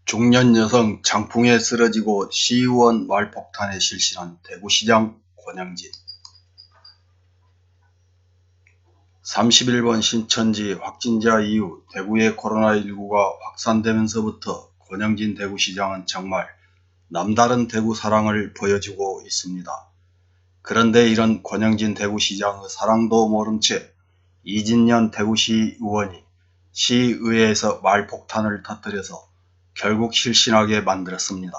중년 여성 장풍에 쓰러지고 시의원 말폭탄에 실신한 대구시장 권영진. 31번 신천지 확진자 이후 대구의 코로나19가 확산되면서부터 권영진 대구시장은 정말 남다른 대구 사랑을 보여주고 있습니다. 그런데 이런 권영진 대구시장의 사랑도 모른 채 이진년 대구시의원이 시의회에서 말폭탄을 터뜨려서 결국 실신하게 만들었습니다.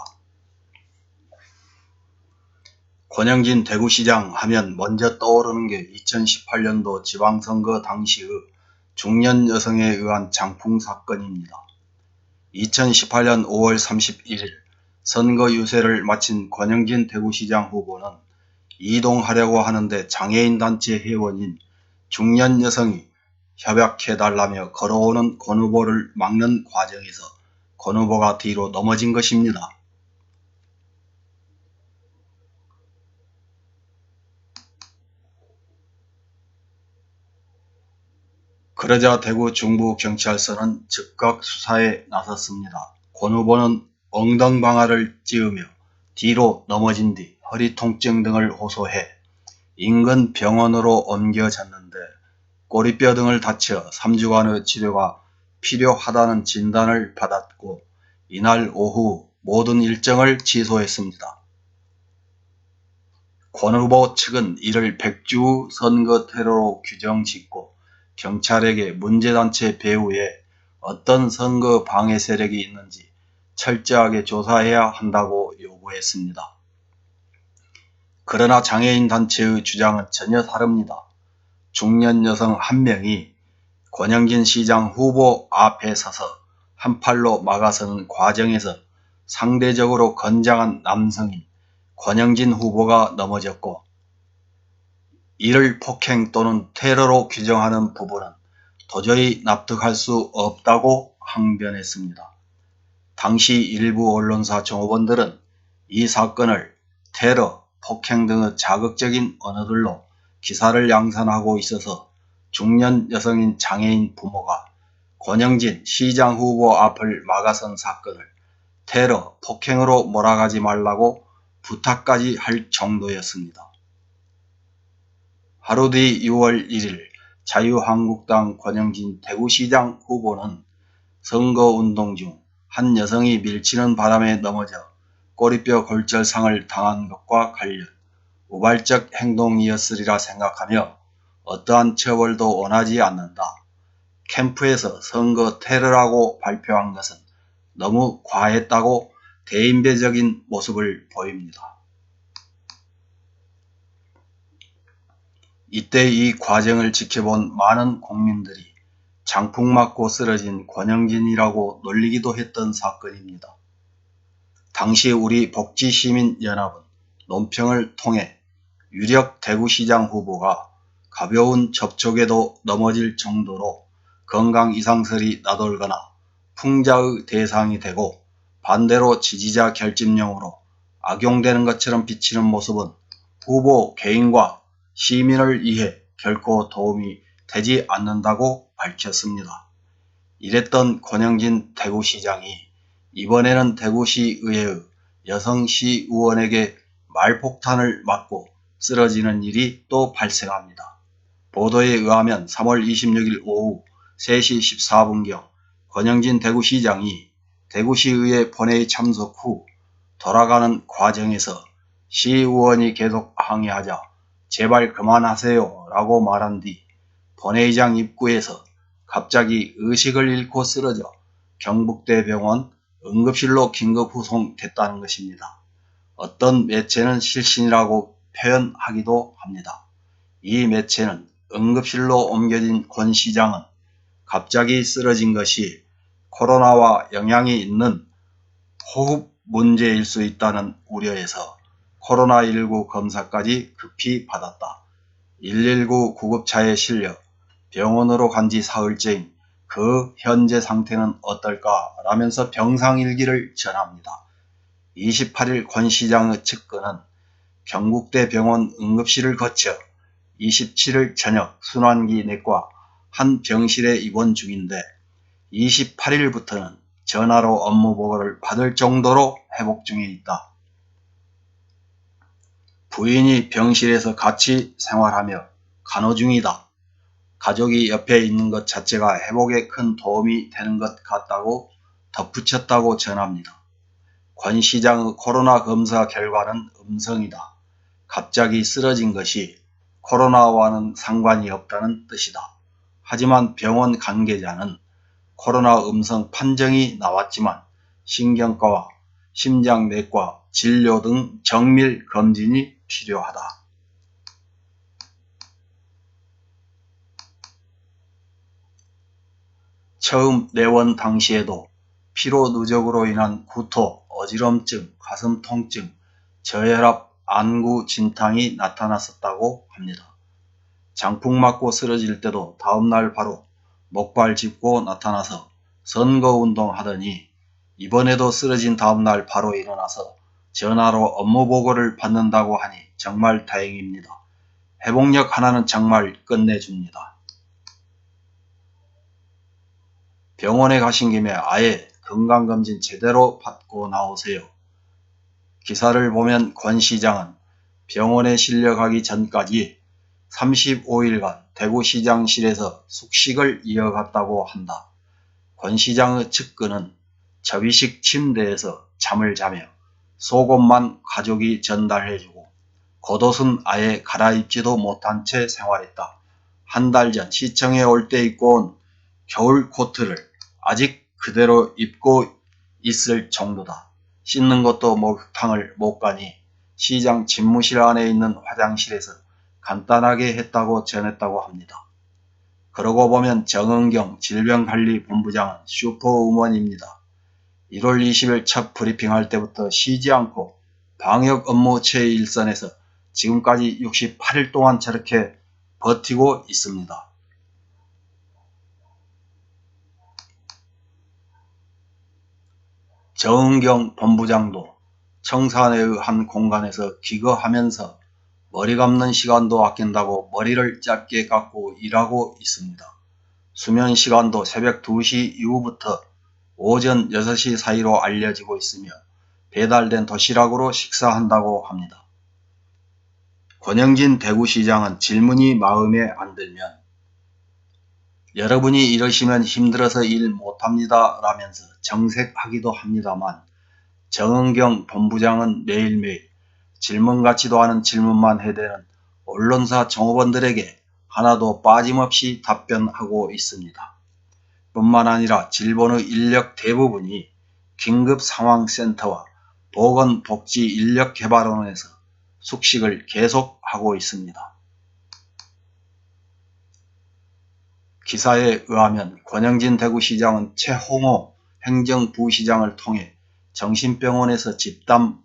권영진 대구시장 하면 먼저 떠오르는 게 2018년도 지방선거 당시의 중년 여성에 의한 장풍 사건입니다. 2018년 5월 31일 선거 유세를 마친 권영진 대구시장 후보는 이동하려고 하는데 장애인단체 회원인 중년 여성이 협약해달라며 걸어오는 권 후보를 막는 과정에서 권 후보가 뒤로 넘어진 것입니다. 그러자 대구 중부경찰서는 즉각 수사에 나섰습니다. 권 후보는 엉덩방아를 찧으며 뒤로 넘어진 뒤 허리 통증 등을 호소해 인근 병원으로 옮겨졌는데 꼬리뼈 등을 다쳐 3주간의 치료가 필요하다는 진단을 받았고 이날 오후 모든 일정을 취소했습니다. 권 후보 측은 이를 백주 선거 테러로 규정짓고 경찰에게 문제단체 배후에 어떤 선거 방해 세력이 있는지 철저하게 조사해야 한다고 요구했습니다. 그러나 장애인 단체의 주장은 전혀 다릅니다. 중년 여성 한 명이 권영진 시장 후보 앞에 서서 한 팔로 막아서는 과정에서 상대적으로 건장한 남성인 권영진 후보가 넘어졌고 이를 폭행 또는 테러로 규정하는 부분은 도저히 납득할 수 없다고 항변했습니다. 당시 일부 언론사 종업원들은 이 사건을 테러, 폭행 등의 자극적인 언어들로 기사를 양산하고 있어서 중년 여성인 장애인 부모가 권영진 시장 후보 앞을 막아선 사건을 테러, 폭행으로 몰아가지 말라고 부탁까지 할 정도였습니다. 하루 뒤 6월 1일 자유한국당 권영진 대구시장 후보는 선거운동 중 한 여성이 밀치는 바람에 넘어져 꼬리뼈 골절상을 당한 것과 관련 우발적 행동이었으리라 생각하며 어떠한 처벌도 원하지 않는다. 캠프에서 선거 테러라고 발표한 것은 너무 과했다고 대인배적인 모습을 보입니다. 이때 이 과정을 지켜본 많은 국민들이 장풍 맞고 쓰러진 권영진이라고 놀리기도 했던 사건입니다. 당시 우리 복지시민연합은 논평을 통해 유력 대구시장 후보가 가벼운 접촉에도 넘어질 정도로 건강 이상설이 나돌거나 풍자의 대상이 되고 반대로 지지자 결집용으로 악용되는 것처럼 비치는 모습은 후보 개인과 시민을 위해 결코 도움이 되지 않는다고 밝혔습니다. 이랬던 권영진 대구시장이 이번에는 대구시의회의 여성시의원에게 말폭탄을 맞고 쓰러지는 일이 또 발생합니다. 보도에 의하면 3월 26일 오후 3시 14분경 권영진 대구시장이 대구시의회 본회의 참석 후 돌아가는 과정에서 시의원이 계속 항의하자 제발 그만하세요 라고 말한 뒤 본회의장 입구에서 갑자기 의식을 잃고 쓰러져 경북대병원 응급실로 긴급 후송됐다는 것입니다. 어떤 매체는 실신이라고 표현하기도 합니다. 이 매체는 응급실로 옮겨진 권 시장은 갑자기 쓰러진 것이 코로나와 영향이 있는 호흡 문제일 수 있다는 우려에서 코로나19 검사까지 급히 받았다. 119 구급차에 실려 병원으로 간 지 사흘째인 그 현재 상태는 어떨까 라면서 병상일기를 전합니다. 28일 권 시장의 측근은 경북대병원 응급실을 거쳐 27일 저녁 순환기 내과 한 병실에 입원 중인데 28일부터는 전화로 업무 보고를 받을 정도로 회복 중에 있다. 부인이 병실에서 같이 생활하며 간호 중이다. 가족이 옆에 있는 것 자체가 회복에 큰 도움이 되는 것 같다고 덧붙였다고 전합니다. 권 시장의 코로나 검사 결과는 음성이다. 갑자기 쓰러진 것이 코로나와는 상관이 없다는 뜻이다. 하지만 병원 관계자는 코로나 음성 판정이 나왔지만 신경과와 심장내과 진료 등 정밀 검진이 필요하다. 처음 내원 당시에도 피로 누적으로 인한 구토, 어지럼증, 가슴 통증, 저혈압, 안구 진탕이 나타났었다고 합니다. 장풍 맞고 쓰러질 때도 다음날 바로 목발 짚고 나타나서 선거운동 하더니 이번에도 쓰러진 다음날 바로 일어나서 전화로 업무 보고를 받는다고 하니 정말 다행입니다. 회복력 하나는 정말 끝내줍니다. 병원에 가신 김에 아예 건강검진 제대로 받고 나오세요. 기사를 보면 권 시장은 병원에 실려가기 전까지 35일간 대구시장실에서 숙식을 이어갔다고 한다. 권 시장의 측근은 접이식 침대에서 잠을 자며 속옷만 가족이 전달해주고 겉옷은 아예 갈아입지도 못한 채 생활했다. 한 달 전 시청에 올 때 입고 온 겨울 코트를 아직 그대로 입고 있을 정도다. 씻는 것도 목욕탕을 못 가니 시장 집무실 안에 있는 화장실에서 간단하게 했다고 전했다고 합니다. 그러고 보면 정은경 질병관리본부장은 슈퍼우먼입니다. 1월 20일 첫 브리핑할 때부터 쉬지 않고 방역 업무 최일선에서 지금까지 68일 동안 저렇게 버티고 있습니다. 정은경 본부장도 청사내의 한 공간에서 기거하면서 머리 감는 시간도 아낀다고 머리를 짧게 깎고 일하고 있습니다. 수면 시간도 새벽 2시 이후부터 오전 6시 사이로 알려지고 있으며 배달된 도시락으로 식사한다고 합니다. 권영진 대구시장은 질문이 마음에 안 들면 여러분이 이러시면 힘들어서 일 못합니다 라면서 정색하기도 합니다만 정은경 본부장은 매일매일 질문 같지도 않은 질문만 해대는 언론사 종업원들에게 하나도 빠짐없이 답변하고 있습니다. 뿐만 아니라 질본의 인력 대부분이 긴급상황센터와 보건복지인력개발원에서 숙식을 계속하고 있습니다. 기사에 의하면 권영진 대구시장은 최홍호 행정부시장을 통해 정신병원에서 집단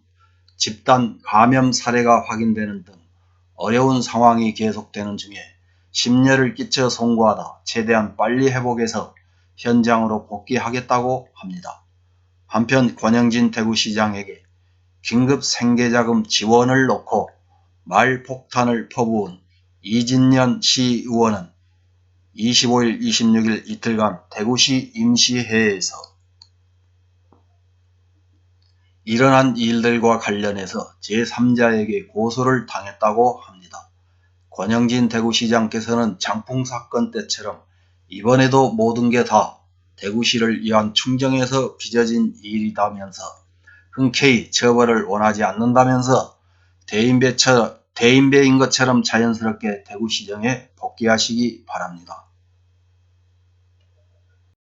감염 사례가 확인되는 등 어려운 상황이 계속되는 중에 심려를 끼쳐 송구하다 최대한 빨리 회복해서 현장으로 복귀하겠다고 합니다. 한편 권영진 대구시장에게 긴급 생계자금 지원을 놓고 말폭탄을 퍼부은 이진년 시의원은 25일, 26일 이틀간 대구시 임시회에서 일어난 일들과 관련해서 제3자에게 고소를 당했다고 합니다. 권영진 대구시장께서는 장풍 사건 때처럼 이번에도 모든 게 다 대구시를 위한 충정에서 빚어진 일이다면서 흔쾌히 처벌을 원하지 않는다면서 대인배인 것처럼 자연스럽게 대구시정에 복귀하시기 바랍니다.